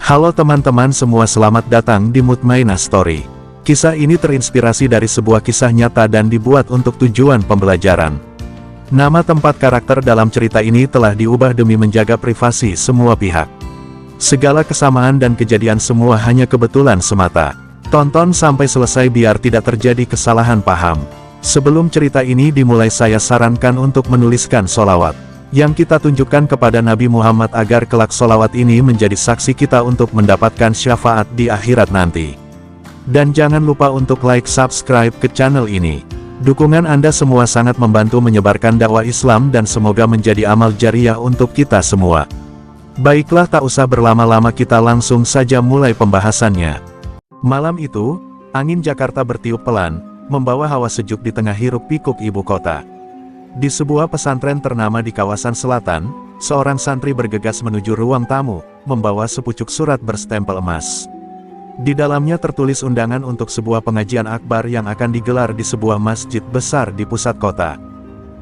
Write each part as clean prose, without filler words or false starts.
Halo teman-teman semua, selamat datang di Mutmainah Story. Kisah ini terinspirasi dari sebuah kisah nyata dan dibuat untuk tujuan pembelajaran. Nama tempat karakter dalam cerita ini telah diubah demi menjaga privasi semua pihak. Segala kesamaan dan kejadian semua hanya kebetulan semata. Tonton sampai selesai biar tidak terjadi kesalahan paham. Sebelum cerita ini dimulai, saya sarankan untuk menuliskan sholawat yang kita tunjukkan kepada Nabi Muhammad agar kelak sholawat ini menjadi saksi kita untuk mendapatkan syafaat di akhirat nanti. Dan jangan lupa untuk like, subscribe ke channel ini. Dukungan Anda semua sangat membantu menyebarkan dakwah Islam dan semoga menjadi amal jariah untuk kita semua. Baiklah, tak usah berlama-lama, kita langsung saja mulai pembahasannya. Malam itu, angin Jakarta bertiup pelan, membawa hawa sejuk di tengah hiruk-pikuk ibu kota. Di sebuah pesantren ternama di kawasan selatan, seorang santri bergegas menuju ruang tamu, membawa sepucuk surat berstempel emas. Di dalamnya tertulis undangan untuk sebuah pengajian akbar yang akan digelar di sebuah masjid besar di pusat kota.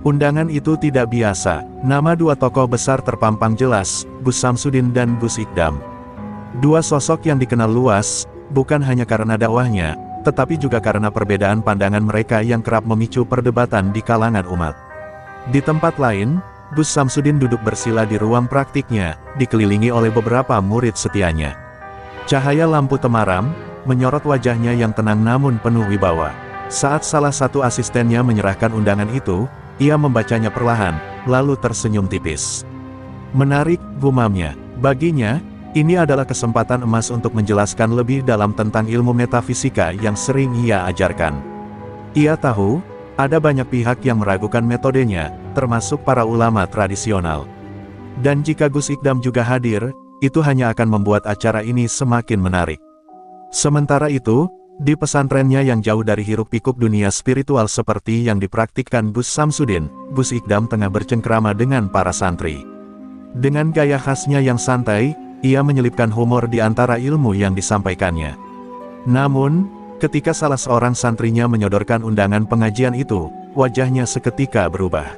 Undangan itu tidak biasa, nama dua tokoh besar terpampang jelas, Gus Samsudin dan Gus Ikdam. Dua sosok yang dikenal luas, bukan hanya karena dakwahnya, tetapi juga karena perbedaan pandangan mereka yang kerap memicu perdebatan di kalangan umat. Di tempat lain, Gus Samsudin duduk bersila di ruang praktiknya, dikelilingi oleh beberapa murid setianya. Cahaya lampu temaram, menyorot wajahnya yang tenang namun penuh wibawa. Saat salah satu asistennya menyerahkan undangan itu, ia membacanya perlahan, lalu tersenyum tipis. Menarik, gumamnya. Baginya, ini adalah kesempatan emas untuk menjelaskan lebih dalam tentang ilmu metafisika yang sering ia ajarkan. Ia tahu, ada banyak pihak yang meragukan metodenya, termasuk para ulama tradisional. Dan jika Gus Ikdam juga hadir, itu hanya akan membuat acara ini semakin menarik. Sementara itu, di pesantrennya yang jauh dari hiruk-pikuk dunia spiritual seperti yang dipraktikkan Gus Samsudin, Gus Ikdam tengah bercengkrama dengan para santri. Dengan gaya khasnya yang santai, ia menyelipkan humor di antara ilmu yang disampaikannya. Namun, ketika salah seorang santrinya menyodorkan undangan pengajian itu, wajahnya seketika berubah.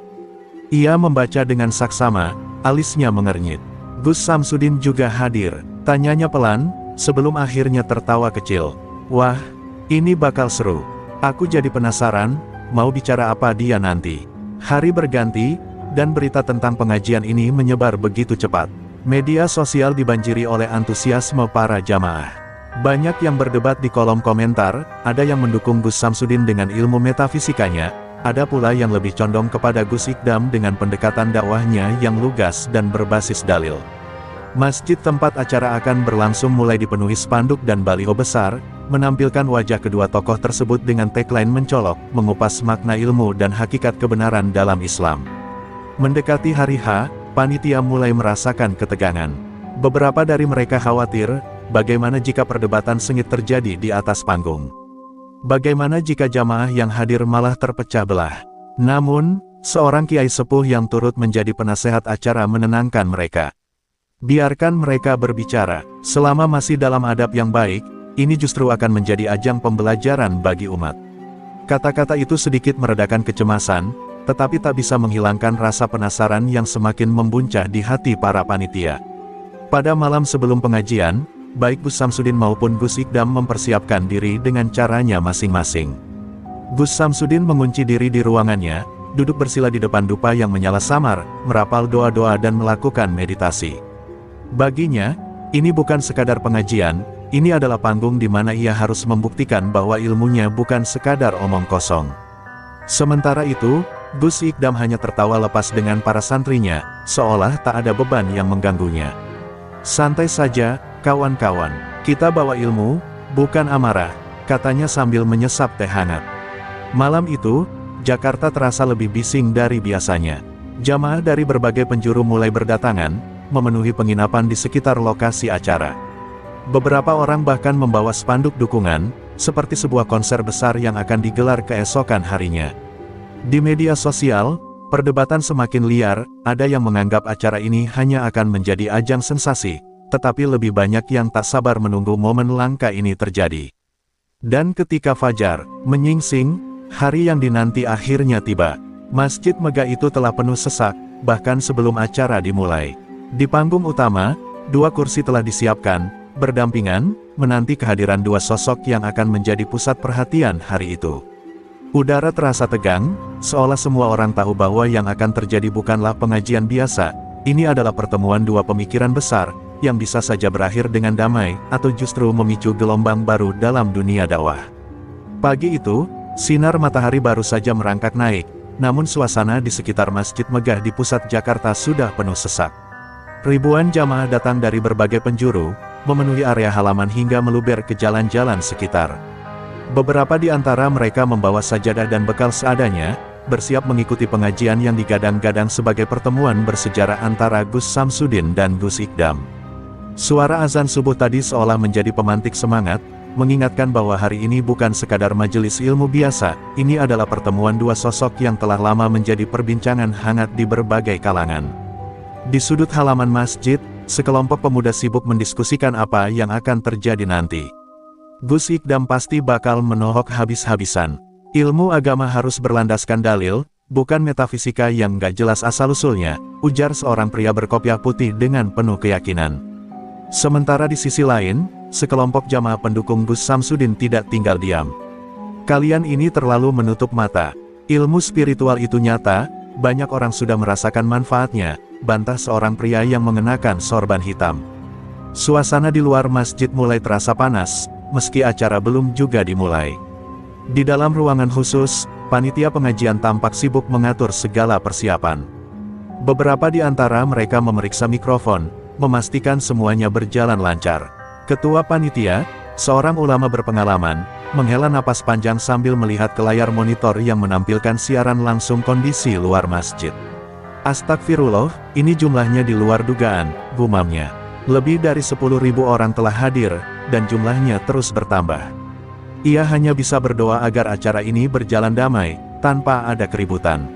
Ia membaca dengan saksama, alisnya mengernyit. Gus Samsudin juga hadir, tanyanya pelan, sebelum akhirnya tertawa kecil. Wah, ini bakal seru. Aku jadi penasaran, mau bicara apa dia nanti. Hari berganti, dan berita tentang pengajian ini menyebar begitu cepat. Media sosial dibanjiri oleh antusiasme para jamaah. Banyak yang berdebat di kolom komentar, ada yang mendukung Gus Samsudin dengan ilmu metafisikanya, ada pula yang lebih condong kepada Gus Ikdam dengan pendekatan dakwahnya yang lugas dan berbasis dalil. Masjid tempat acara akan berlangsung mulai dipenuhi spanduk dan baliho besar, menampilkan wajah kedua tokoh tersebut dengan tagline mencolok, mengupas makna ilmu dan hakikat kebenaran dalam Islam. Mendekati hari H, panitia mulai merasakan ketegangan. Beberapa dari mereka khawatir, bagaimana jika perdebatan sengit terjadi di atas panggung? Bagaimana jika jamaah yang hadir malah terpecah belah? Namun, seorang kiai sepuh yang turut menjadi penasehat acara menenangkan mereka. Biarkan mereka berbicara, selama masih dalam adab yang baik, ini justru akan menjadi ajang pembelajaran bagi umat. Kata-kata itu sedikit meredakan kecemasan, tetapi tak bisa menghilangkan rasa penasaran yang semakin membuncah di hati para panitia. Pada malam sebelum pengajian, baik Gus Samsudin maupun Gus Ikdam mempersiapkan diri dengan caranya masing-masing. Gus Samsudin mengunci diri di ruangannya, duduk bersila di depan dupa yang menyala samar, merapal doa-doa dan melakukan meditasi. Baginya, ini bukan sekadar pengajian, ini adalah panggung di mana ia harus membuktikan bahwa ilmunya bukan sekadar omong kosong. Sementara itu, Gus Ikdam hanya tertawa lepas dengan para santrinya, seolah tak ada beban yang mengganggunya. Santai saja, kawan-kawan, kita bawa ilmu, bukan amarah, katanya sambil menyesap teh hangat. Malam itu, Jakarta terasa lebih bising dari biasanya. Jamaah dari berbagai penjuru mulai berdatangan, memenuhi penginapan di sekitar lokasi acara. Beberapa orang bahkan membawa spanduk dukungan, seperti sebuah konser besar yang akan digelar keesokan harinya. Di media sosial, perdebatan semakin liar, ada yang menganggap acara ini hanya akan menjadi ajang sensasi, tetapi lebih banyak yang tak sabar menunggu momen langka ini terjadi. Dan ketika fajar menyingsing, hari yang dinanti akhirnya tiba. Masjid megah itu telah penuh sesak, bahkan sebelum acara dimulai. Di panggung utama, 2 kursi telah disiapkan, berdampingan, menanti kehadiran dua sosok yang akan menjadi pusat perhatian hari itu. Udara terasa tegang, seolah semua orang tahu bahwa yang akan terjadi bukanlah pengajian biasa. Ini adalah pertemuan dua pemikiran besar, yang bisa saja berakhir dengan damai, atau justru memicu gelombang baru dalam dunia dakwah. Pagi itu, sinar matahari baru saja merangkak naik, namun suasana di sekitar Masjid Megah di pusat Jakarta sudah penuh sesak. Ribuan jamaah datang dari berbagai penjuru, memenuhi area halaman hingga meluber ke jalan-jalan sekitar. Beberapa di antara mereka membawa sajadah dan bekal seadanya, bersiap mengikuti pengajian yang digadang-gadang sebagai pertemuan bersejarah antara Gus Samsudin dan Gus Ikdam. Suara azan subuh tadi seolah menjadi pemantik semangat, mengingatkan bahwa hari ini bukan sekadar majelis ilmu biasa, ini adalah pertemuan dua sosok yang telah lama menjadi perbincangan hangat di berbagai kalangan. Di sudut halaman masjid, sekelompok pemuda sibuk mendiskusikan apa yang akan terjadi nanti. Gus Ikdam pasti bakal menohok habis-habisan. Ilmu agama harus berlandaskan dalil, bukan metafisika yang gak jelas asal-usulnya, ujar seorang pria berkopiah putih dengan penuh keyakinan. Sementara di sisi lain, sekelompok jamaah pendukung Gus Samsudin tidak tinggal diam. Kalian ini terlalu menutup mata. Ilmu spiritual itu nyata, banyak orang sudah merasakan manfaatnya, bantah seorang pria yang mengenakan sorban hitam. Suasana di luar masjid mulai terasa panas, meski acara belum juga dimulai. Di dalam ruangan khusus, panitia pengajian tampak sibuk mengatur segala persiapan. Beberapa di antara mereka memeriksa mikrofon, memastikan semuanya berjalan lancar. Ketua panitia, seorang ulama berpengalaman, menghela napas panjang sambil melihat ke layar monitor yang menampilkan siaran langsung kondisi luar masjid. Astagfirullah, ini jumlahnya di luar dugaan, gumamnya. Lebih dari 10.000 orang telah hadir, dan jumlahnya terus bertambah. Ia hanya bisa berdoa agar acara ini berjalan damai, tanpa ada keributan.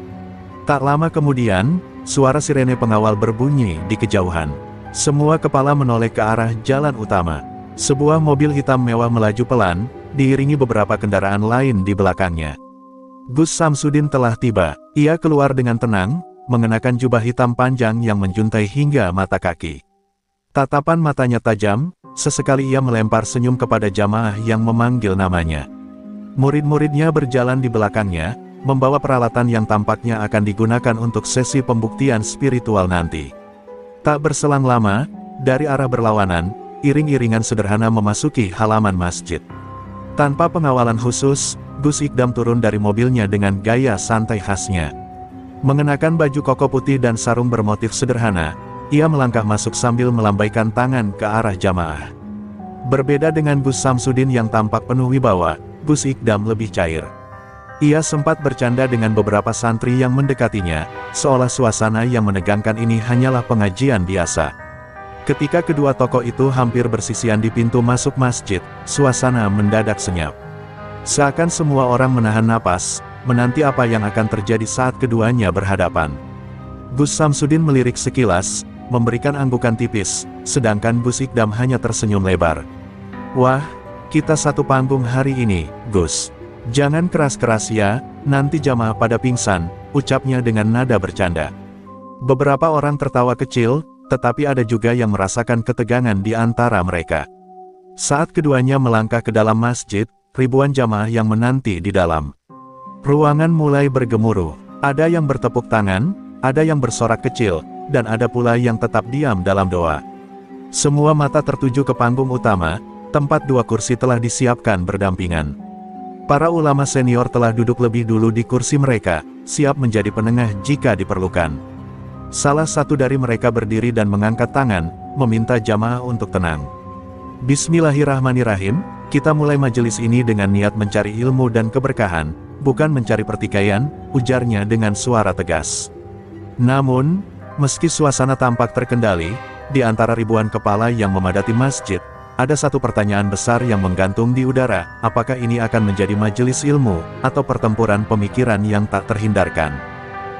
Tak lama kemudian, suara sirene pengawal berbunyi di kejauhan. Semua kepala menoleh ke arah jalan utama. Sebuah mobil hitam mewah melaju pelan, diiringi beberapa kendaraan lain di belakangnya. Gus Samsudin telah tiba. Ia keluar dengan tenang, mengenakan jubah hitam panjang yang menjuntai hingga mata kaki. Tatapan matanya tajam, sesekali ia melempar senyum kepada jamaah yang memanggil namanya. Murid-muridnya berjalan di belakangnya, membawa peralatan yang tampaknya akan digunakan untuk sesi pembuktian spiritual nanti. Tak berselang lama, dari arah berlawanan, iring-iringan sederhana memasuki halaman masjid. Tanpa pengawalan khusus, Gus Ikdam turun dari mobilnya dengan gaya santai khasnya. Mengenakan baju koko putih dan sarung bermotif sederhana, ia melangkah masuk sambil melambaikan tangan ke arah jamaah. Berbeda dengan Gus Samsudin yang tampak penuh wibawa, Gus Ikdam lebih cair. Ia sempat bercanda dengan beberapa santri yang mendekatinya, seolah suasana yang menegangkan ini hanyalah pengajian biasa. Ketika kedua tokoh itu hampir bersisian di pintu masuk masjid, suasana mendadak senyap. Seakan semua orang menahan napas, menanti apa yang akan terjadi saat keduanya berhadapan. Gus Samsudin melirik sekilas, memberikan anggukan tipis, sedangkan Gus Ikdam hanya tersenyum lebar. Wah, kita satu panggung hari ini, Gus. Jangan keras-keras ya, nanti jamaah pada pingsan, ucapnya dengan nada bercanda. Beberapa orang tertawa kecil, tetapi ada juga yang merasakan ketegangan di antara mereka. Saat keduanya melangkah ke dalam masjid, ribuan jamaah yang menanti di dalam ruangan mulai bergemuruh. Ada yang bertepuk tangan, ada yang bersorak kecil, dan ada pula yang tetap diam dalam doa. Semua mata tertuju ke panggung utama, tempat dua kursi telah disiapkan berdampingan. Para ulama senior telah duduk lebih dulu di kursi mereka, siap menjadi penengah jika diperlukan. Salah satu dari mereka berdiri dan mengangkat tangan, meminta jamaah untuk tenang. Bismillahirrahmanirrahim, kita mulai majelis ini dengan niat mencari ilmu dan keberkahan, bukan mencari pertikaian, ujarnya dengan suara tegas. Namun, meski suasana tampak terkendali, di antara ribuan kepala yang memadati masjid, ada satu pertanyaan besar yang menggantung di udara, apakah ini akan menjadi majelis ilmu, atau pertempuran pemikiran yang tak terhindarkan.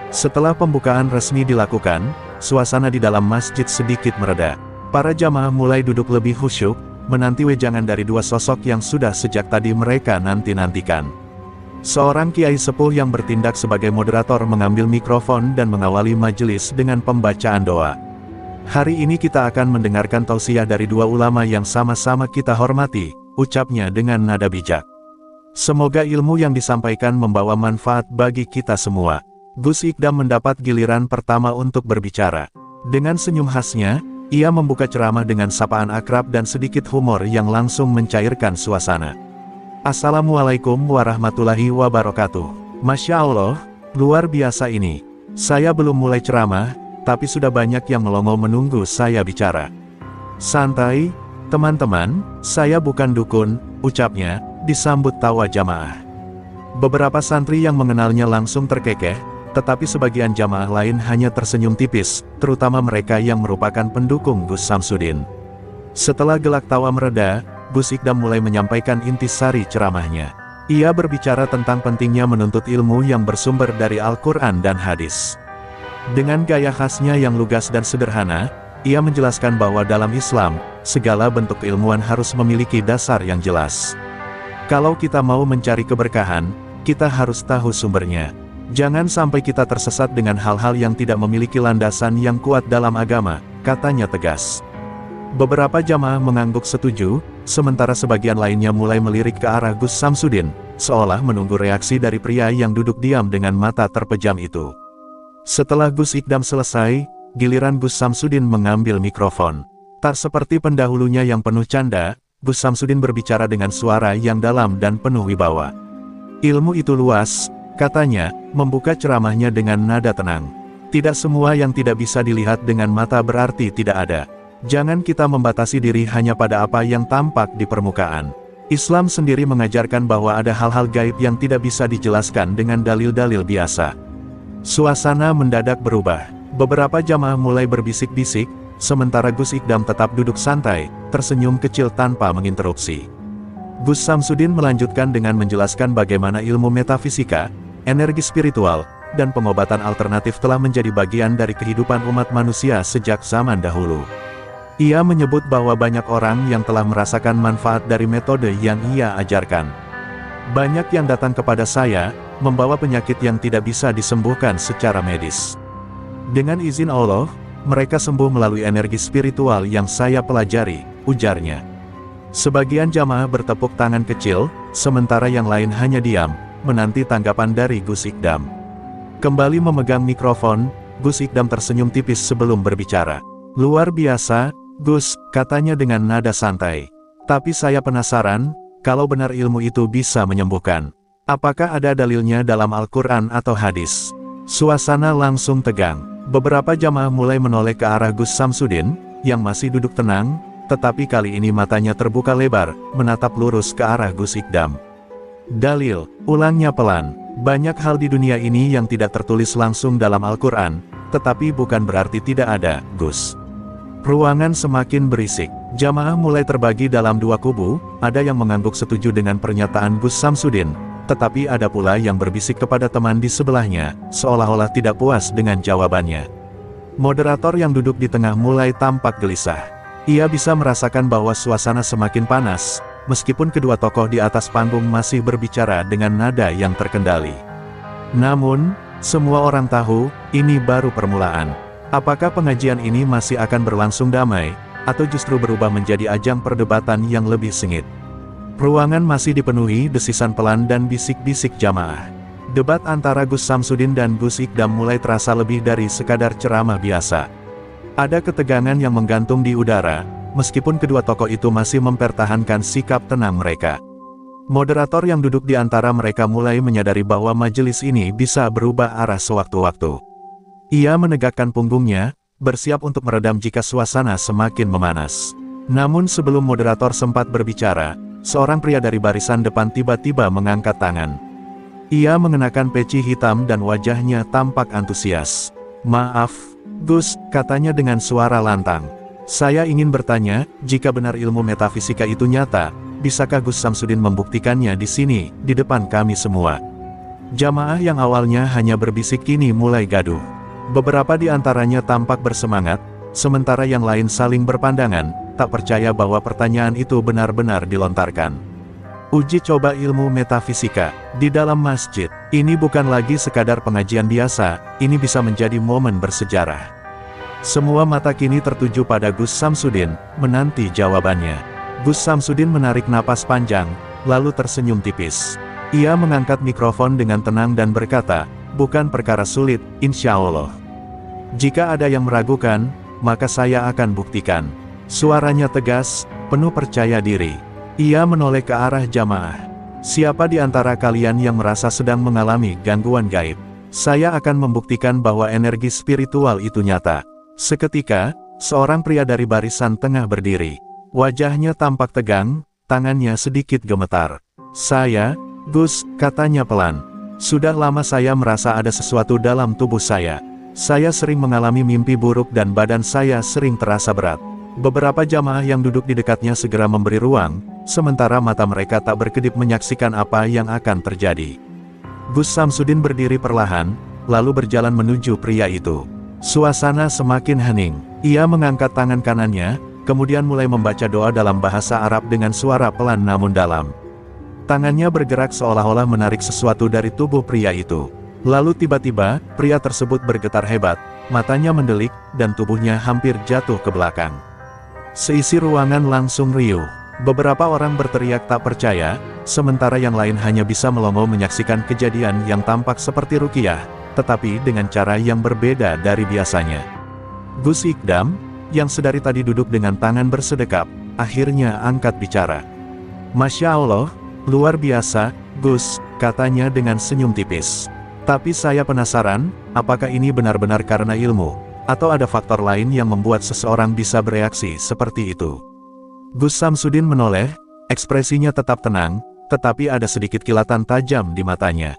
Setelah pembukaan resmi dilakukan, suasana di dalam masjid sedikit mereda. Para jamaah mulai duduk lebih khusyuk, menanti wejangan dari dua sosok yang sudah sejak tadi mereka nanti-nantikan. Seorang kiai sepuh yang bertindak sebagai moderator mengambil mikrofon dan mengawali majelis dengan pembacaan doa. Hari ini kita akan mendengarkan tausiah dari dua ulama yang sama-sama kita hormati, ucapnya dengan nada bijak. Semoga ilmu yang disampaikan membawa manfaat bagi kita semua. Gus Ikdam mendapat giliran pertama untuk berbicara. Dengan senyum khasnya, ia membuka ceramah dengan sapaan akrab dan sedikit humor yang langsung mencairkan suasana. Assalamualaikum warahmatullahi wabarakatuh. Masya Allah, luar biasa ini. Saya belum mulai ceramah, tapi sudah banyak yang melongo menunggu saya bicara. Santai, teman-teman, saya bukan dukun, ucapnya, disambut tawa jamaah. Beberapa santri yang mengenalnya langsung terkekeh, tetapi sebagian jamaah lain hanya tersenyum tipis, terutama mereka yang merupakan pendukung Gus Samsudin. Setelah gelak tawa mereda, Gus Ikdam mulai menyampaikan intisari ceramahnya. Ia berbicara tentang pentingnya menuntut ilmu yang bersumber dari Al-Quran dan hadis. Dengan gaya khasnya yang lugas dan sederhana, ia menjelaskan bahwa dalam Islam, segala bentuk keilmuan harus memiliki dasar yang jelas. Kalau kita mau mencari keberkahan, kita harus tahu sumbernya. Jangan sampai kita tersesat dengan hal-hal yang tidak memiliki landasan yang kuat dalam agama, katanya tegas. Beberapa jamaah mengangguk setuju, sementara sebagian lainnya mulai melirik ke arah Gus Samsudin, seolah menunggu reaksi dari pria yang duduk diam dengan mata terpejam itu. Setelah Gus Ikdam selesai, giliran Gus Samsudin mengambil mikrofon. Tak seperti pendahulunya yang penuh canda, Gus Samsudin berbicara dengan suara yang dalam dan penuh wibawa. Ilmu itu luas, katanya, membuka ceramahnya dengan nada tenang. Tidak semua yang tidak bisa dilihat dengan mata berarti tidak ada. Jangan kita membatasi diri hanya pada apa yang tampak di permukaan. Islam sendiri mengajarkan bahwa ada hal-hal gaib yang tidak bisa dijelaskan dengan dalil-dalil biasa. Suasana mendadak berubah. Beberapa jamaah mulai berbisik-bisik, sementara Gus Ikdam tetap duduk santai, tersenyum kecil tanpa menginterupsi. Gus Samsudin melanjutkan dengan menjelaskan bagaimana ilmu metafisika, energi spiritual, dan pengobatan alternatif telah menjadi bagian dari kehidupan umat manusia sejak zaman dahulu. Ia menyebut bahwa banyak orang yang telah merasakan manfaat dari metode yang ia ajarkan. Banyak yang datang kepada saya, membawa penyakit yang tidak bisa disembuhkan secara medis. Dengan izin Allah, mereka sembuh melalui energi spiritual yang saya pelajari, ujarnya. Sebagian jamaah bertepuk tangan kecil, sementara yang lain hanya diam, menanti tanggapan dari Gus Ikdam. Kembali memegang mikrofon, Gus Ikdam tersenyum tipis sebelum berbicara. Luar biasa, Gus, katanya dengan nada santai. Tapi saya penasaran, kalau benar ilmu itu bisa menyembuhkan. Apakah ada dalilnya dalam Al-Quran atau hadis? Suasana langsung tegang. Beberapa jamaah mulai menoleh ke arah Gus Samsudin, yang masih duduk tenang, tetapi kali ini matanya terbuka lebar, menatap lurus ke arah Gus Ikdam. Dalil, ulangnya pelan. Banyak hal di dunia ini yang tidak tertulis langsung dalam Al-Quran, tetapi bukan berarti tidak ada, Gus. Ruangan semakin berisik. Jamaah mulai terbagi dalam dua kubu, ada yang mengangguk setuju dengan pernyataan Gus Samsudin, tetapi ada pula yang berbisik kepada teman di sebelahnya, seolah-olah tidak puas dengan jawabannya. Moderator yang duduk di tengah mulai tampak gelisah. Ia bisa merasakan bahwa suasana semakin panas, meskipun kedua tokoh di atas panggung masih berbicara dengan nada yang terkendali. Namun, semua orang tahu, ini baru permulaan. Apakah pengajian ini masih akan berlangsung damai, atau justru berubah menjadi ajang perdebatan yang lebih sengit? Ruangan masih dipenuhi desisan pelan dan bisik-bisik jamaah. Debat antara Gus Samsudin dan Gus Ikdam mulai terasa lebih dari sekadar ceramah biasa. Ada ketegangan yang menggantung di udara, meskipun kedua tokoh itu masih mempertahankan sikap tenang mereka. Moderator yang duduk di antara mereka mulai menyadari bahwa majelis ini bisa berubah arah sewaktu-waktu. Ia menegakkan punggungnya, bersiap untuk meredam jika suasana semakin memanas. Namun sebelum moderator sempat berbicara, seorang pria dari barisan depan tiba-tiba mengangkat tangan. Ia mengenakan peci hitam dan wajahnya tampak antusias. Maaf, Gus, katanya dengan suara lantang. Saya ingin bertanya, jika benar ilmu metafisika itu nyata, bisakah Gus Samsudin membuktikannya di sini, di depan kami semua? Jamaah yang awalnya hanya berbisik kini mulai gaduh. Beberapa di antaranya tampak bersemangat, sementara yang lain saling berpandangan, tak percaya bahwa pertanyaan itu benar-benar dilontarkan. Uji coba ilmu metafisika di dalam masjid. Ini bukan lagi sekadar pengajian biasa, ini bisa menjadi momen bersejarah. Semua mata kini tertuju pada Gus Samsudin, menanti jawabannya. Gus Samsudin menarik napas panjang, lalu tersenyum tipis. Ia mengangkat mikrofon dengan tenang dan berkata, "Bukan perkara sulit, insya Allah. Jika ada yang meragukan, maka saya akan buktikan." Suaranya tegas, penuh percaya diri. Ia menoleh ke arah jamaah. "Siapa di antara kalian yang merasa sedang mengalami gangguan gaib? Saya akan membuktikan bahwa energi spiritual itu nyata." Seketika, seorang pria dari barisan tengah berdiri. Wajahnya tampak tegang, tangannya sedikit gemetar. "Saya, Gus," katanya pelan. "Sudah lama saya merasa ada sesuatu dalam tubuh saya. Saya sering mengalami mimpi buruk dan badan saya sering terasa berat." Beberapa jamaah yang duduk di dekatnya segera memberi ruang, sementara mata mereka tak berkedip menyaksikan apa yang akan terjadi. Gus Samsudin berdiri perlahan, lalu berjalan menuju pria itu. Suasana semakin hening. Ia mengangkat tangan kanannya, kemudian mulai membaca doa dalam bahasa Arab dengan suara pelan namun dalam. Tangannya bergerak seolah-olah menarik sesuatu dari tubuh pria itu. Lalu tiba-tiba, pria tersebut bergetar hebat, matanya mendelik, dan tubuhnya hampir jatuh ke belakang. Seisi ruangan langsung riuh. Beberapa orang berteriak tak percaya, sementara yang lain hanya bisa melongo menyaksikan kejadian yang tampak seperti ruqyah, tetapi dengan cara yang berbeda dari biasanya. Gus Ikdam, yang sedari tadi duduk dengan tangan bersedekap, akhirnya angkat bicara. "Masya Allah, luar biasa, Gus," katanya dengan senyum tipis. "Tapi saya penasaran, apakah ini benar-benar karena ilmu, atau ada faktor lain yang membuat seseorang bisa bereaksi seperti itu?" Gus Samsudin menoleh, ekspresinya tetap tenang, tetapi ada sedikit kilatan tajam di matanya.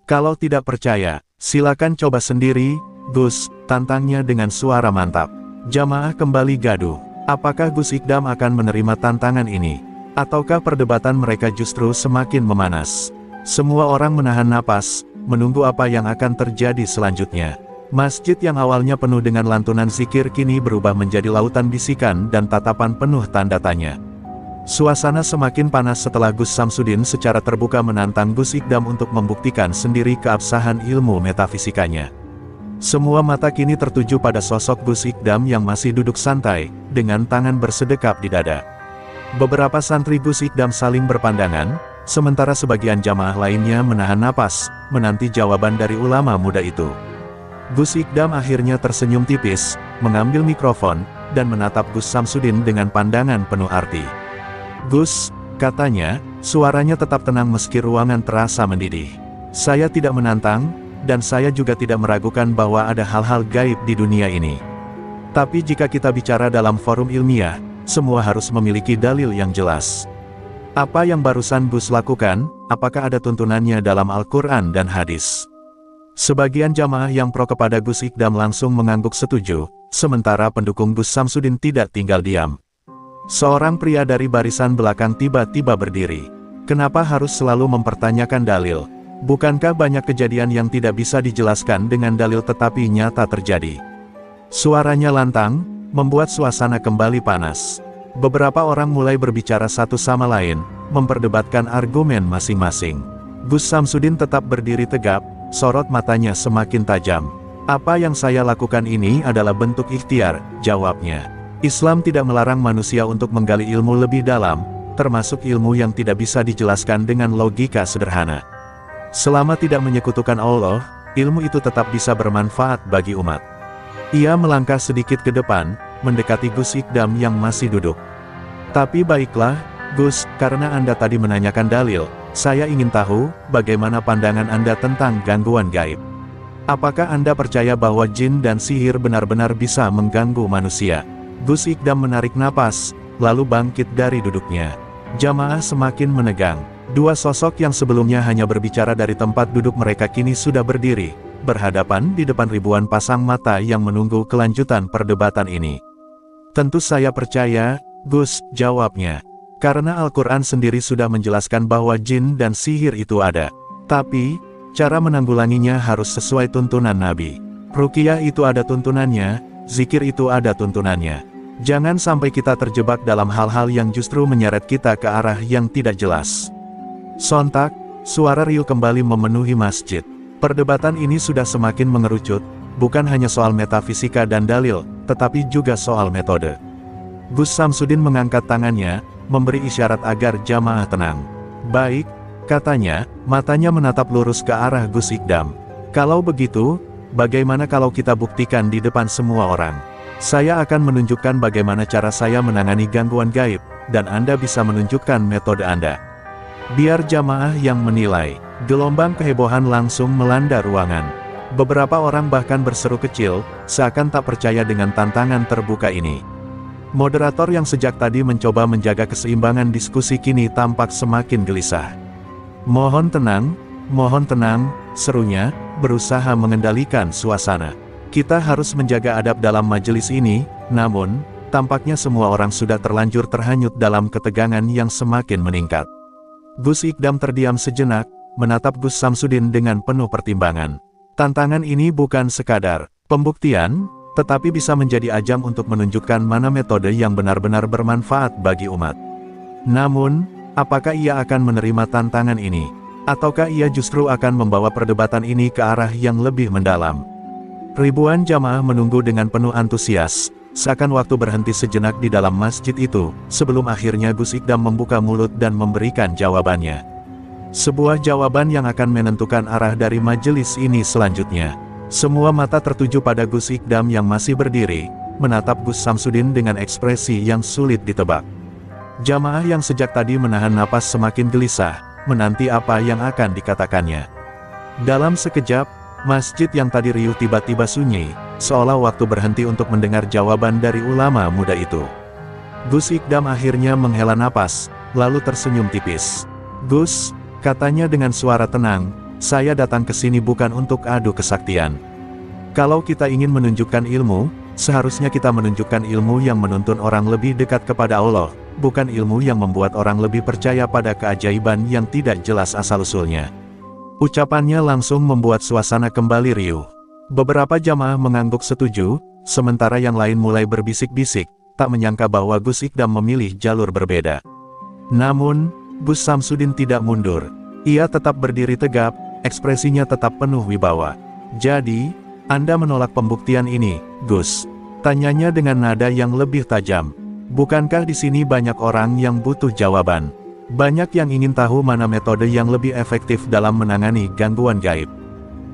"Kalau tidak percaya, silakan coba sendiri, Gus," tantangnya dengan suara mantap. Jamaah kembali gaduh. Apakah Gus Ikdam akan menerima tantangan ini? Ataukah perdebatan mereka justru semakin memanas? Semua orang menahan napas, menunggu apa yang akan terjadi selanjutnya. Masjid yang awalnya penuh dengan lantunan zikir kini berubah menjadi lautan bisikan dan tatapan penuh tanda tanya. Suasana semakin panas setelah Gus Samsudin secara terbuka menantang Gus Ikdam untuk membuktikan sendiri keabsahan ilmu metafisikanya. Semua mata kini tertuju pada sosok Gus Ikdam yang masih duduk santai, dengan tangan bersedekap di dada. Beberapa santri Gus Ikdam saling berpandangan, sementara sebagian jamaah lainnya menahan napas, menanti jawaban dari ulama muda itu. Gus Ikdam akhirnya tersenyum tipis, mengambil mikrofon, dan menatap Gus Samsudin dengan pandangan penuh arti. "Gus," katanya, suaranya tetap tenang meski ruangan terasa mendidih. "Saya tidak menantang, dan saya juga tidak meragukan bahwa ada hal-hal gaib di dunia ini. Tapi jika kita bicara dalam forum ilmiah, semua harus memiliki dalil yang jelas. Apa yang barusan Gus lakukan, apakah ada tuntunannya dalam Al-Quran dan hadis?" Sebagian jamaah yang pro kepada Gus Ikdam langsung mengangguk setuju, sementara pendukung Gus Samsudin tidak tinggal diam. Seorang pria dari barisan belakang tiba-tiba berdiri. "Kenapa harus selalu mempertanyakan dalil? Bukankah banyak kejadian yang tidak bisa dijelaskan dengan dalil tetapi nyata terjadi?" Suaranya lantang, membuat suasana kembali panas. Beberapa orang mulai berbicara satu sama lain, memperdebatkan argumen masing-masing. Gus Samsudin tetap berdiri tegap, sorot matanya semakin tajam. "Apa yang saya lakukan ini adalah bentuk ikhtiar," jawabnya. "Islam tidak melarang manusia untuk menggali ilmu lebih dalam, termasuk ilmu yang tidak bisa dijelaskan dengan logika sederhana. Selama tidak menyekutukan Allah, ilmu itu tetap bisa bermanfaat bagi umat." Ia melangkah sedikit ke depan, mendekati Gus Ikdam yang masih duduk. "Tapi baiklah, Gus, karena Anda tadi menanyakan dalil, saya ingin tahu, bagaimana pandangan Anda tentang gangguan gaib? Apakah Anda percaya bahwa jin dan sihir benar-benar bisa mengganggu manusia?" Gus Ikdam menarik napas, lalu bangkit dari duduknya. Jamaah semakin menegang. Dua sosok yang sebelumnya hanya berbicara dari tempat duduk mereka kini sudah berdiri, berhadapan di depan ribuan pasang mata yang menunggu kelanjutan perdebatan ini. "Tentu saya percaya, Gus," jawabnya. "Karena Al-Quran sendiri sudah menjelaskan bahwa jin dan sihir itu ada. Tapi, cara menanggulanginya harus sesuai tuntunan Nabi. Ruqyah itu ada tuntunannya, zikir itu ada tuntunannya. Jangan sampai kita terjebak dalam hal-hal yang justru menyeret kita ke arah yang tidak jelas." Sontak, suara riuh kembali memenuhi masjid. Perdebatan ini sudah semakin mengerucut, bukan hanya soal metafisika dan dalil, tetapi juga soal metode. Gus Samsudin mengangkat tangannya, memberi isyarat agar jamaah tenang. Baik, katanya, matanya menatap lurus ke arah Gus Ikdam. Kalau begitu, bagaimana kalau kita buktikan di depan semua orang? Saya akan menunjukkan bagaimana cara saya menangani gangguan gaib, dan Anda bisa menunjukkan metode Anda. Biar jamaah yang menilai. Gelombang kehebohan langsung melanda ruangan. Beberapa orang bahkan berseru kecil, seakan tak percaya dengan tantangan terbuka ini. Moderator yang sejak tadi mencoba menjaga keseimbangan diskusi kini tampak semakin gelisah. Mohon tenang, serunya, berusaha mengendalikan suasana. Kita harus menjaga adab dalam majelis ini, namun, tampaknya semua orang sudah terlanjur terhanyut dalam ketegangan yang semakin meningkat. Gus Ikdam terdiam sejenak, menatap Gus Samsudin dengan penuh pertimbangan. Tantangan ini bukan sekadar pembuktian, tetapi bisa menjadi ajang untuk menunjukkan mana metode yang benar-benar bermanfaat bagi umat. Namun, apakah ia akan menerima tantangan ini? Ataukah ia justru akan membawa perdebatan ini ke arah yang lebih mendalam? Ribuan jamaah menunggu dengan penuh antusias, seakan waktu berhenti sejenak di dalam masjid itu, sebelum akhirnya Gus Ikdam membuka mulut dan memberikan jawabannya. Sebuah jawaban yang akan menentukan arah dari majelis ini selanjutnya. Semua mata tertuju pada Gus Ikdam yang masih berdiri, menatap Gus Samsudin dengan ekspresi yang sulit ditebak. Jamaah yang sejak tadi menahan napas semakin gelisah, menanti apa yang akan dikatakannya. Dalam sekejap, masjid yang tadi riuh tiba-tiba sunyi, seolah waktu berhenti untuk mendengar jawaban dari ulama muda itu. Gus Ikdam akhirnya menghela napas, lalu tersenyum tipis. Gus, katanya dengan suara tenang, saya datang ke sini bukan untuk adu kesaktian. Kalau kita ingin menunjukkan ilmu, seharusnya kita menunjukkan ilmu yang menuntun orang lebih dekat kepada Allah, bukan ilmu yang membuat orang lebih percaya pada keajaiban yang tidak jelas asal-usulnya. Ucapannya langsung membuat suasana kembali riuh. Beberapa jamaah mengangguk setuju, sementara yang lain mulai berbisik-bisik, tak menyangka bahwa Gus Ikdam memilih jalur berbeda. Namun, Gus Samsudin tidak mundur. Ia tetap berdiri tegap, ekspresinya tetap penuh wibawa. Jadi, Anda menolak pembuktian ini, Gus? Tanyanya dengan nada yang lebih tajam. Bukankah di sini banyak orang yang butuh jawaban? Banyak yang ingin tahu mana metode yang lebih efektif dalam menangani gangguan gaib.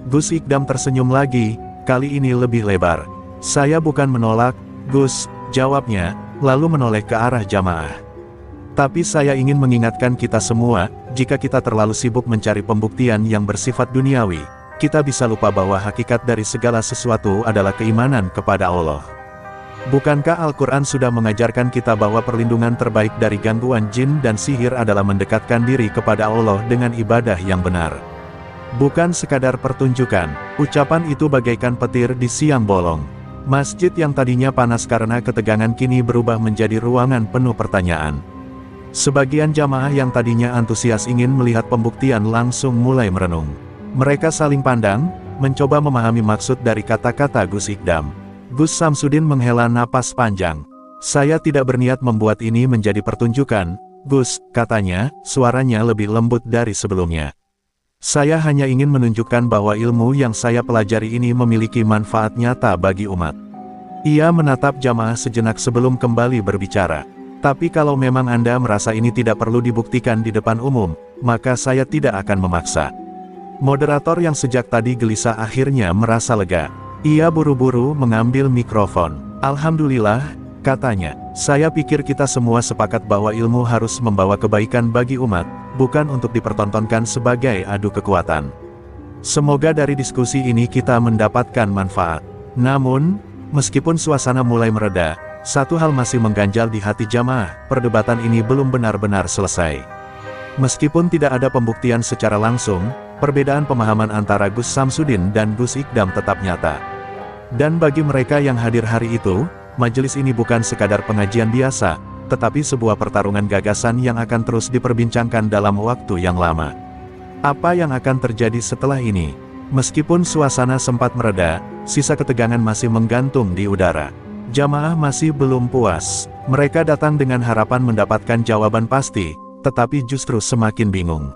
Gus Ikdam tersenyum lagi, kali ini lebih lebar. Saya bukan menolak, Gus, jawabnya, lalu menoleh ke arah jamaah. Tapi saya ingin mengingatkan kita semua, jika kita terlalu sibuk mencari pembuktian yang bersifat duniawi, kita bisa lupa bahwa hakikat dari segala sesuatu adalah keimanan kepada Allah. Bukankah Al-Quran sudah mengajarkan kita bahwa perlindungan terbaik dari gangguan jin dan sihir adalah mendekatkan diri kepada Allah dengan ibadah yang benar? Bukan sekadar pertunjukan, ucapan itu bagaikan petir di siang bolong. Masjid yang tadinya panas karena ketegangan kini berubah menjadi ruangan penuh pertanyaan. Sebagian jamaah yang tadinya antusias ingin melihat pembuktian langsung mulai merenung. Mereka saling pandang, mencoba memahami maksud dari kata-kata Gus Ikdam. Gus Samsudin menghela napas panjang. Saya tidak berniat membuat ini menjadi pertunjukan, Gus, katanya, suaranya lebih lembut dari sebelumnya. Saya hanya ingin menunjukkan bahwa ilmu yang saya pelajari ini memiliki manfaat nyata bagi umat. Ia menatap jamaah sejenak sebelum kembali berbicara. Tapi kalau memang Anda merasa ini tidak perlu dibuktikan di depan umum, maka saya tidak akan memaksa. Moderator yang sejak tadi gelisah akhirnya merasa lega. Ia buru-buru mengambil mikrofon. Alhamdulillah, katanya, saya pikir kita semua sepakat bahwa ilmu harus membawa kebaikan bagi umat, bukan untuk dipertontonkan sebagai adu kekuatan. Semoga dari diskusi ini kita mendapatkan manfaat. Namun, meskipun suasana mulai mereda, satu hal masih mengganjal di hati jamaah, perdebatan ini belum benar-benar selesai. Meskipun tidak ada pembuktian secara langsung, perbedaan pemahaman antara Gus Samsudin dan Gus Ikdam tetap nyata. Dan bagi mereka yang hadir hari itu, majelis ini bukan sekadar pengajian biasa, tetapi sebuah pertarungan gagasan yang akan terus diperbincangkan dalam waktu yang lama. Apa yang akan terjadi setelah ini? Meskipun suasana sempat mereda, sisa ketegangan masih menggantung di udara. Jamaah masih belum puas. Mereka datang dengan harapan mendapatkan jawaban pasti, tetapi justru semakin bingung.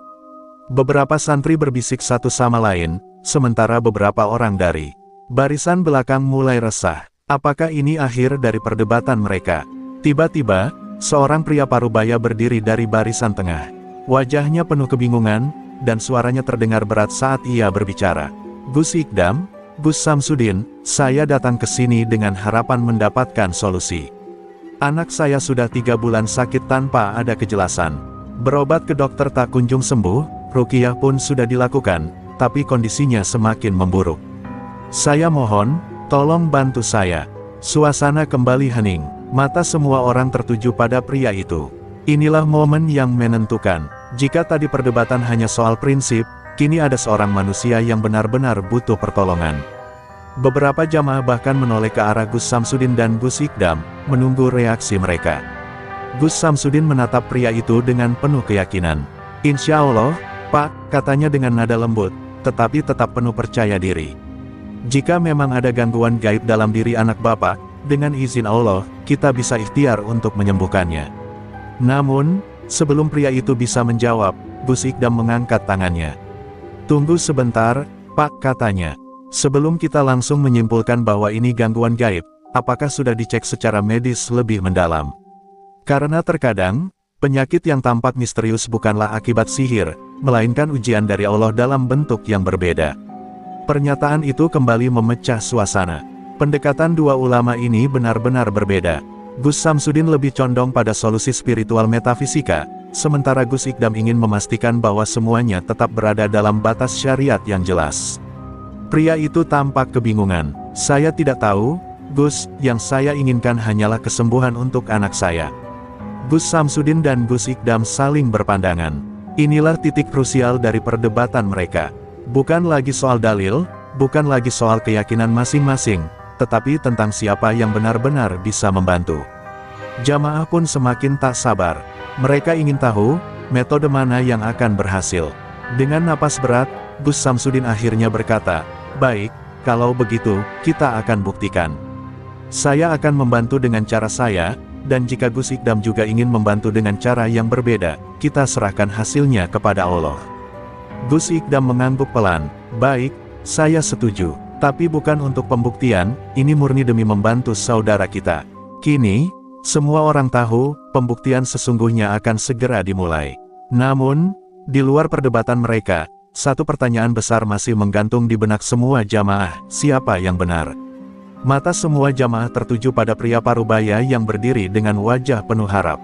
Beberapa santri berbisik satu sama lain, sementara beberapa orang dari Barisan belakang mulai resah. Apakah ini akhir dari perdebatan mereka? Tiba-tiba, seorang pria parubaya berdiri dari barisan tengah. Wajahnya penuh kebingungan, dan suaranya terdengar berat saat ia berbicara. Gus Ikdam, Gus Samsudin, saya datang ke sini dengan harapan mendapatkan solusi. Anak saya sudah 3 bulan sakit tanpa ada kejelasan. Berobat ke dokter tak kunjung sembuh, ruqyah pun sudah dilakukan, tapi kondisinya semakin memburuk. Saya mohon, tolong bantu saya. Suasana kembali hening, mata semua orang tertuju pada pria itu. Inilah momen yang menentukan. Jika tadi perdebatan hanya soal prinsip, kini ada seorang manusia yang benar-benar butuh pertolongan. Beberapa jamaah bahkan menoleh ke arah Gus Samsudin dan Gus Ikdam, menunggu reaksi mereka. Gus Samsudin menatap pria itu dengan penuh keyakinan. Insya Allah, Pak, katanya dengan nada lembut, tetapi tetap penuh percaya diri. Jika memang ada gangguan gaib dalam diri anak Bapak, dengan izin Allah, kita bisa ikhtiar untuk menyembuhkannya. Namun, sebelum pria itu bisa menjawab, Gus Ikdam mengangkat tangannya. Tunggu sebentar, Pak, katanya. Sebelum kita langsung menyimpulkan bahwa ini gangguan gaib, apakah sudah dicek secara medis lebih mendalam? Karena terkadang, penyakit yang tampak misterius bukanlah akibat sihir, melainkan ujian dari Allah dalam bentuk yang berbeda. Pernyataan itu kembali memecah suasana. Pendekatan dua ulama ini benar-benar berbeda. Gus Samsudin lebih condong pada solusi spiritual metafisika, sementara Gus Ikdam ingin memastikan bahwa semuanya tetap berada dalam batas syariat yang jelas. Pria itu tampak kebingungan. Saya tidak tahu, Gus, yang saya inginkan hanyalah kesembuhan untuk anak saya. Gus Samsudin dan Gus Ikdam saling berpandangan. Inilah titik krusial dari perdebatan mereka. Bukan lagi soal dalil, bukan lagi soal keyakinan masing-masing, tetapi tentang siapa yang benar-benar bisa membantu. Jamaah pun semakin tak sabar. Mereka ingin tahu, metode mana yang akan berhasil. Dengan napas berat, Gus Samsudin akhirnya berkata, baik, kalau begitu, kita akan buktikan. Saya akan membantu dengan cara saya, dan jika Gus Ikdam juga ingin membantu dengan cara yang berbeda, kita serahkan hasilnya kepada Allah. Gus Ikdam mengangguk pelan. Baik, saya setuju. Tapi bukan untuk pembuktian, ini murni demi membantu saudara kita. Kini, semua orang tahu, pembuktian sesungguhnya akan segera dimulai. Namun, di luar perdebatan mereka, satu pertanyaan besar masih menggantung di benak semua jamaah, siapa yang benar? Mata semua jamaah tertuju pada pria parubaya yang berdiri dengan wajah penuh harap.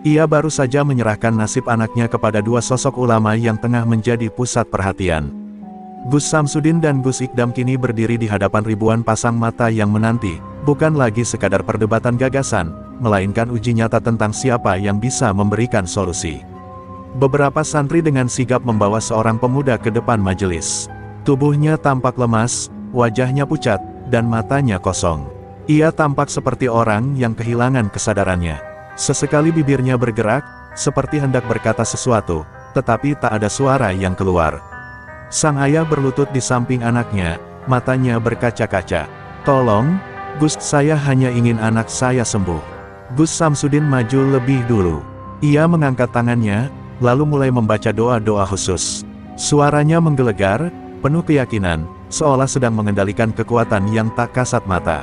Ia baru saja menyerahkan nasib anaknya kepada dua sosok ulama yang tengah menjadi pusat perhatian. Gus Samsudin dan Gus Ikdam kini berdiri di hadapan ribuan pasang mata yang menanti, bukan lagi sekadar perdebatan gagasan, melainkan uji nyata tentang siapa yang bisa memberikan solusi. Beberapa santri dengan sigap membawa seorang pemuda ke depan majelis. Tubuhnya tampak lemas, wajahnya pucat, dan matanya kosong. Ia tampak seperti orang yang kehilangan kesadarannya. Sesekali bibirnya bergerak, seperti hendak berkata sesuatu, tetapi tak ada suara yang keluar. Sang ayah berlutut di samping anaknya, matanya berkaca-kaca. Tolong, Gus, saya hanya ingin anak saya sembuh. Gus Samsudin maju lebih dulu. Ia mengangkat tangannya, lalu mulai membaca doa-doa khusus. Suaranya menggelegar, penuh keyakinan, seolah sedang mengendalikan kekuatan yang tak kasat mata.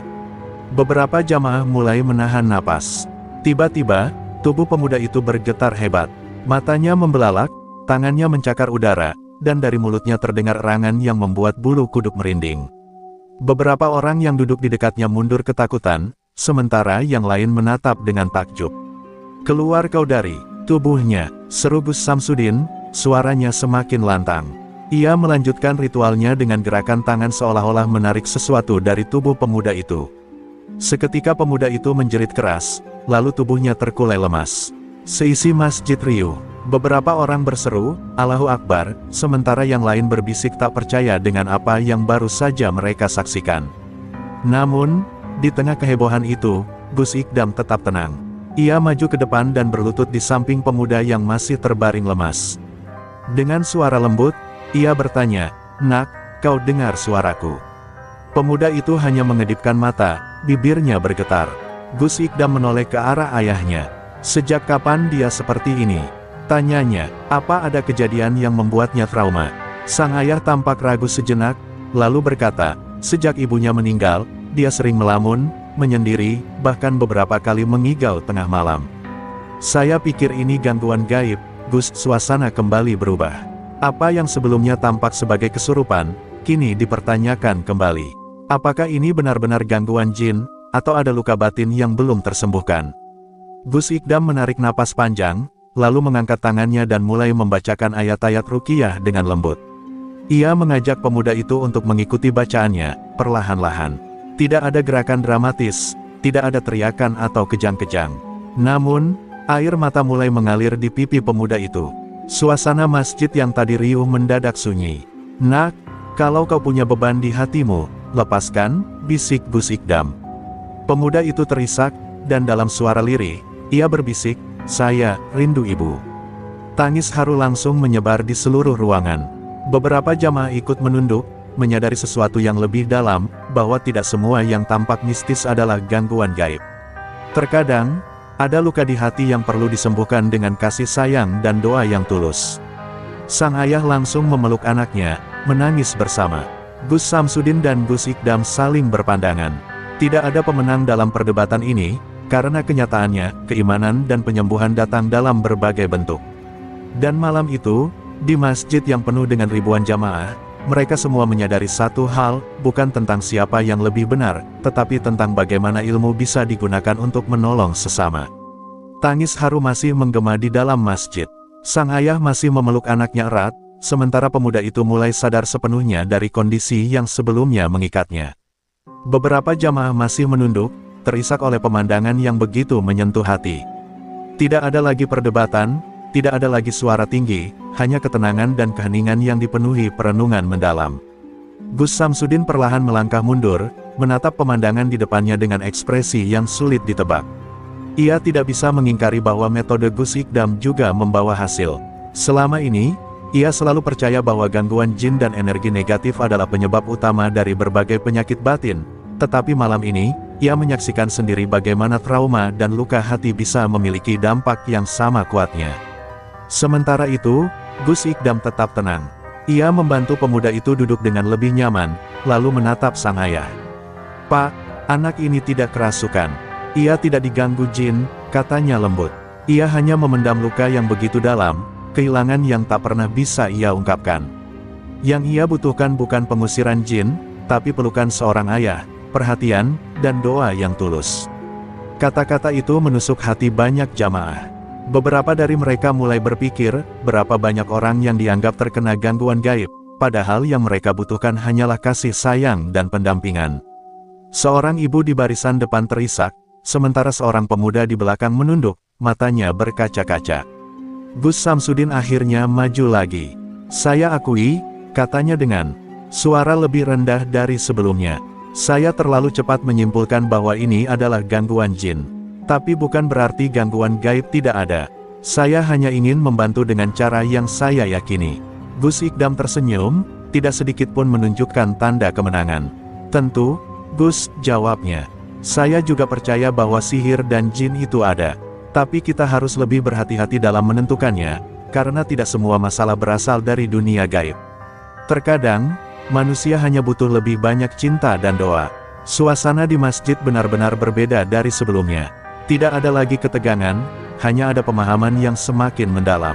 Beberapa jamaah mulai menahan napas. Tiba-tiba, tubuh pemuda itu bergetar hebat. Matanya membelalak, tangannya mencakar udara, dan dari mulutnya terdengar erangan yang membuat bulu kuduk merinding. Beberapa orang yang duduk di dekatnya mundur ketakutan, sementara yang lain menatap dengan takjub. Keluar kau dari tubuhnya, seru Gus Samsudin, suaranya semakin lantang. Ia melanjutkan ritualnya dengan gerakan tangan seolah-olah menarik sesuatu dari tubuh pemuda itu. Seketika pemuda itu menjerit keras, lalu tubuhnya terkulai lemas. Seisi masjid riuh. Beberapa orang berseru, Allahu Akbar, sementara yang lain berbisik tak percaya dengan apa yang baru saja mereka saksikan. Namun, di tengah kehebohan itu, Gus Ikdam tetap tenang. Ia maju ke depan dan berlutut di samping pemuda yang masih terbaring lemas. Dengan suara lembut, ia bertanya, Nak, kau dengar suaraku? Pemuda itu hanya mengedipkan mata, bibirnya bergetar. Gus Ikdam menoleh ke arah ayahnya. Sejak kapan dia seperti ini? Tanyanya, apa ada kejadian yang membuatnya trauma? Sang ayah tampak ragu sejenak, lalu berkata, Sejak ibunya meninggal, dia sering melamun, menyendiri, bahkan beberapa kali mengigau tengah malam. Saya pikir ini gangguan gaib, Gus. Suasana kembali berubah. Apa yang sebelumnya tampak sebagai kesurupan, kini dipertanyakan kembali. Apakah ini benar-benar gangguan jin, atau ada luka batin yang belum tersembuhkan? Gus Ikdam menarik napas panjang, lalu mengangkat tangannya dan mulai membacakan ayat-ayat ruqyah dengan lembut. Ia mengajak pemuda itu untuk mengikuti bacaannya, perlahan-lahan. Tidak ada gerakan dramatis, tidak ada teriakan atau kejang-kejang. Namun, air mata mulai mengalir di pipi pemuda itu. Suasana masjid yang tadi riuh mendadak sunyi. "Nak, kalau kau punya beban di hatimu, lepaskan," bisik Gus Ikdam. Pemuda itu terisak, dan dalam suara lirih, ia berbisik, "Saya rindu ibu." Tangis haru langsung menyebar di seluruh ruangan. Beberapa jamaah ikut menunduk, menyadari sesuatu yang lebih dalam, bahwa tidak semua yang tampak mistis adalah gangguan gaib. Terkadang, ada luka di hati yang perlu disembuhkan dengan kasih sayang dan doa yang tulus. Sang ayah langsung memeluk anaknya, menangis bersama. Gus Samsudin dan Gus Ikdam saling berpandangan. Tidak ada pemenang dalam perdebatan ini, karena kenyataannya, keimanan dan penyembuhan datang dalam berbagai bentuk. Dan malam itu, di masjid yang penuh dengan ribuan jamaah, mereka semua menyadari satu hal, bukan tentang siapa yang lebih benar, tetapi tentang bagaimana ilmu bisa digunakan untuk menolong sesama. Tangis haru masih menggema di dalam masjid. Sang ayah masih memeluk anaknya erat, sementara pemuda itu mulai sadar sepenuhnya dari kondisi yang sebelumnya mengikatnya. Beberapa jamaah masih menunduk, terisak oleh pemandangan yang begitu menyentuh hati. Tidak ada lagi perdebatan, tidak ada lagi suara tinggi, hanya ketenangan dan keheningan yang dipenuhi perenungan mendalam. Gus Samsudin perlahan melangkah mundur, menatap pemandangan di depannya dengan ekspresi yang sulit ditebak. Ia tidak bisa mengingkari bahwa metode Gus Ikdam juga membawa hasil. Selama ini, ia selalu percaya bahwa gangguan jin dan energi negatif adalah penyebab utama dari berbagai penyakit batin. Tetapi malam ini, ia menyaksikan sendiri bagaimana trauma dan luka hati bisa memiliki dampak yang sama kuatnya. Sementara itu, Gus Ikdam tetap tenang. Ia membantu pemuda itu duduk dengan lebih nyaman, lalu menatap sang ayah. "Pak, anak ini tidak kerasukan. Ia tidak diganggu jin," katanya lembut. Ia hanya memendam luka yang begitu dalam, kehilangan yang tak pernah bisa ia ungkapkan. Yang ia butuhkan bukan pengusiran jin, tapi pelukan seorang ayah, perhatian, dan doa yang tulus. Kata-kata itu menusuk hati banyak jamaah. Beberapa dari mereka mulai berpikir, berapa banyak orang yang dianggap terkena gangguan gaib, padahal yang mereka butuhkan hanyalah kasih sayang dan pendampingan. Seorang ibu di barisan depan terisak, sementara seorang pemuda di belakang menunduk, matanya berkaca-kaca. Gus Samsudin akhirnya maju lagi. "Saya akui," katanya dengan suara lebih rendah dari sebelumnya. "Saya terlalu cepat menyimpulkan bahwa ini adalah gangguan jin. Tapi bukan berarti gangguan gaib tidak ada. Saya hanya ingin membantu dengan cara yang saya yakini." Gus Ikdam tersenyum, tidak sedikit pun menunjukkan tanda kemenangan. "Tentu, Gus," jawabnya. "Saya juga percaya bahwa sihir dan jin itu ada. Tapi kita harus lebih berhati-hati dalam menentukannya, karena tidak semua masalah berasal dari dunia gaib. Terkadang, manusia hanya butuh lebih banyak cinta dan doa." Suasana di masjid benar-benar berbeda dari sebelumnya. Tidak ada lagi ketegangan, hanya ada pemahaman yang semakin mendalam.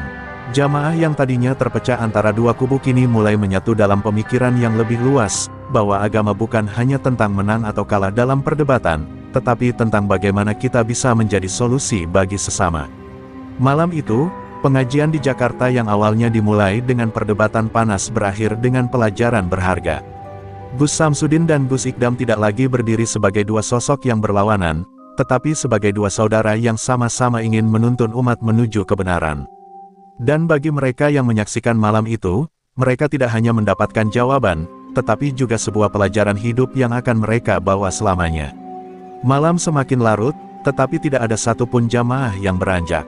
Jamaah yang tadinya terpecah antara dua kubu kini mulai menyatu dalam pemikiran yang lebih luas, bahwa agama bukan hanya tentang menang atau kalah dalam perdebatan, tetapi tentang bagaimana kita bisa menjadi solusi bagi sesama. Malam itu, pengajian di Jakarta yang awalnya dimulai dengan perdebatan panas berakhir dengan pelajaran berharga. Gus Samsudin dan Gus Ikdam tidak lagi berdiri sebagai dua sosok yang berlawanan, tetapi sebagai dua saudara yang sama-sama ingin menuntun umat menuju kebenaran. Dan bagi mereka yang menyaksikan malam itu, mereka tidak hanya mendapatkan jawaban, tetapi juga sebuah pelajaran hidup yang akan mereka bawa selamanya. Malam semakin larut, tetapi tidak ada satupun jamaah yang beranjak.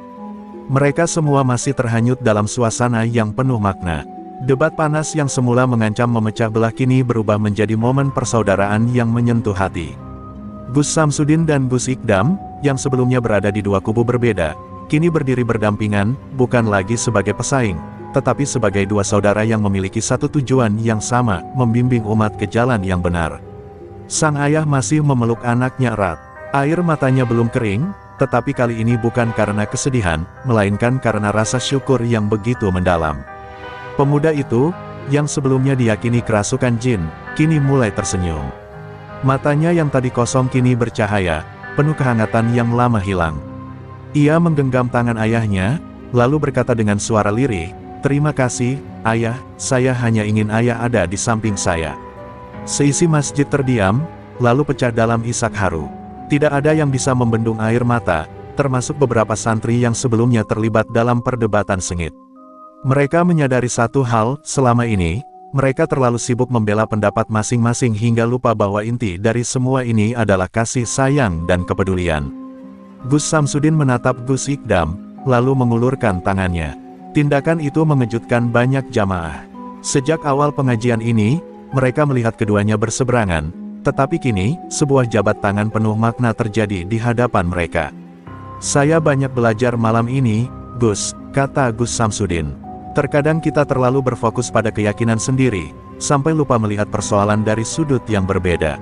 Mereka semua masih terhanyut dalam suasana yang penuh makna. Debat panas yang semula mengancam memecah belah kini berubah menjadi momen persaudaraan yang menyentuh hati. Gus Samsudin dan Gus Ikdam, yang sebelumnya berada di dua kubu berbeda, kini berdiri berdampingan, bukan lagi sebagai pesaing, tetapi sebagai dua saudara yang memiliki satu tujuan yang sama, membimbing umat ke jalan yang benar. Sang ayah masih memeluk anaknya erat. Air matanya belum kering, tetapi kali ini bukan karena kesedihan, melainkan karena rasa syukur yang begitu mendalam. Pemuda itu, yang sebelumnya diyakini kerasukan jin, kini mulai tersenyum. Matanya yang tadi kosong kini bercahaya, penuh kehangatan yang lama hilang. Ia menggenggam tangan ayahnya, lalu berkata dengan suara lirih, "Terima kasih, ayah, saya hanya ingin ayah ada di samping saya." Seisi masjid terdiam, lalu pecah dalam isak haru. Tidak ada yang bisa membendung air mata, termasuk beberapa santri yang sebelumnya terlibat dalam perdebatan sengit. Mereka menyadari satu hal, selama ini, mereka terlalu sibuk membela pendapat masing-masing hingga lupa bahwa inti dari semua ini adalah kasih sayang dan kepedulian. Gus Samsudin menatap Gus Ikdam, lalu mengulurkan tangannya. Tindakan itu mengejutkan banyak jamaah. Sejak awal pengajian ini, mereka melihat keduanya berseberangan, tetapi kini, sebuah jabat tangan penuh makna terjadi di hadapan mereka. "Saya banyak belajar malam ini, Gus," kata Gus Samsudin. "Terkadang kita terlalu berfokus pada keyakinan sendiri, sampai lupa melihat persoalan dari sudut yang berbeda."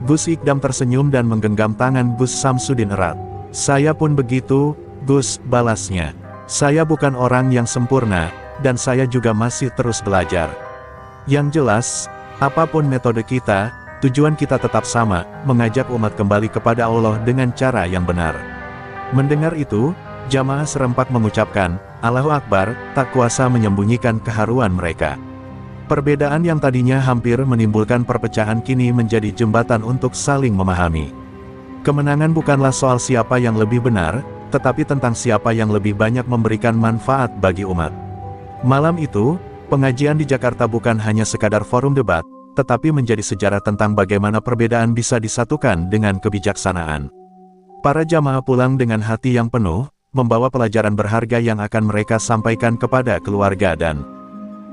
Gus Ikdam tersenyum dan menggenggam tangan Gus Samsudin erat. "Saya pun begitu, Gus," balasnya. "Saya bukan orang yang sempurna, dan saya juga masih terus belajar. Yang jelas, apapun metode kita, tujuan kita tetap sama, mengajak umat kembali kepada Allah dengan cara yang benar." Mendengar itu, jamaah serempak mengucapkan, "Allahu Akbar," tak kuasa menyembunyikan keharuan mereka. Perbedaan yang tadinya hampir menimbulkan perpecahan kini menjadi jembatan untuk saling memahami. Kemenangan bukanlah soal siapa yang lebih benar, tetapi tentang siapa yang lebih banyak memberikan manfaat bagi umat. Malam itu, pengajian di Jakarta bukan hanya sekadar forum debat, tetapi menjadi sejarah tentang bagaimana perbedaan bisa disatukan dengan kebijaksanaan. Para jamaah pulang dengan hati yang penuh, membawa pelajaran berharga yang akan mereka sampaikan kepada keluarga dan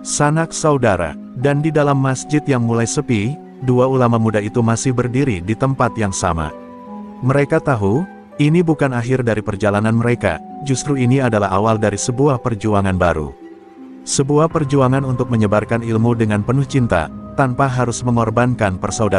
sanak saudara. Dan di dalam masjid yang mulai sepi, dua ulama muda itu masih berdiri di tempat yang sama. Mereka tahu, ini bukan akhir dari perjalanan mereka, justru ini adalah awal dari sebuah perjuangan baru. Sebuah perjuangan untuk menyebarkan ilmu dengan penuh cinta, tanpa harus mengorbankan persaudaraan.